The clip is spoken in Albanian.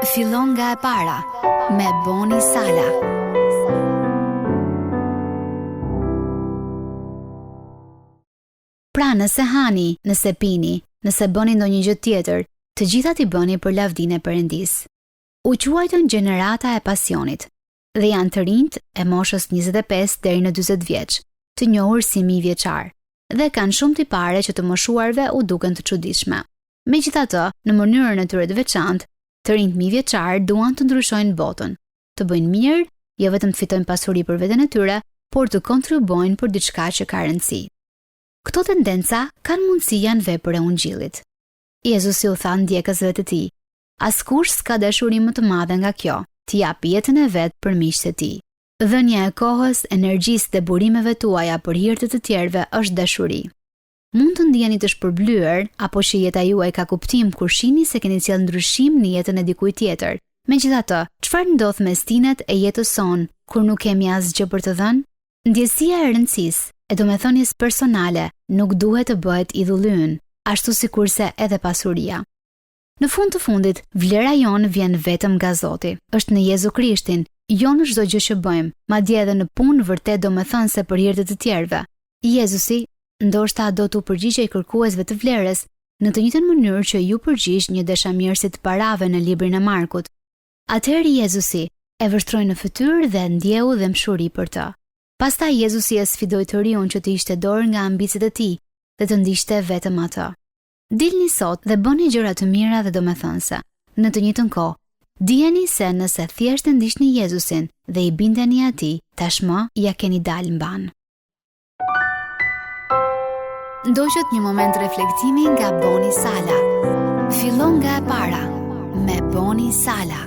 Fillon nga e para me Boni Sala. Pra nëse hani, nëse pini, nëse bëni ndonjë gjë tjetër, të gjitha t'i bëni për lavdinë e Perëndis. U quajtën gjenerata e pasionit dhe janë të rinjt e moshës 25 deri në 40 vjeç, të njohur si mijëvjeçar, dhe kanë shumë tipare që të moshuarve u duken të çuditshme. Megjithatë, në mënyrën e tyre të veçantë, të rinjt mijëvjeçar duan të ndryshojnë botën, të bëjnë mirë, jo vetëm të fitojnë pasuri për veten e tyre, por të kontribuojnë për diçka që ka rëndësi. Këto tendenca kanë mundësi janë vepër e Ungjillit. Jezusi u tha ndjekësve të tij: "Askush s'ka dashuri më të madhe nga kjo, t'i jap jetën e vet për miqtë e tij." Dhënia e kohës, energjisë dhe burimeve tuaja për hir të tjerëve është dashuri. Mund të ndjeni të shpërblyer apo që jeta juaj ka kuptim kur shihni se keni sjellë ndryshim në jetën e dikujt tjetër. Megjithatë, çfarë ndodh me stinet e jetës son kur nuk kemi asgjë për të dhënë? Ndjesia e rëndësisë, e domethënies personale, nuk duhet të bëhet idhullyn, ashtu sikurse edhe pasuria. Në fund të fundit, vlera jonë vjen vetëm nga Zoti. Është në Jezu Krishtin, jo në çdo gjë që bëjmë, madje edhe në punë vërtet domethënëse për hir të tjerëve. Jezusi ndoshta do t'u përgjigjej kërkuesve të vlerës në të njëjtën mënyrë që ju përgjigj një dashamirësit të parave në librin e Markut. Atëherë Jezusi e vështroi në fytyrë dhe ndjeu dëmshuri për të. Pastaj Jezusi e sfidoi të riun që të ishte dorë nga ambicet e tij dhe të ndiqte vetëm atë. Dilni sot dhe bëni gjëra të mira dhe domethënëse. Në të njëjtën kohë, dijeni se nëse thjesht e ndiqni Jezusin dhe i bindeni atij, tashmë ja keni dalë mban. Ndoqët një moment reflektimi nga Boni Sala. Fillon nga e para me Boni Sala.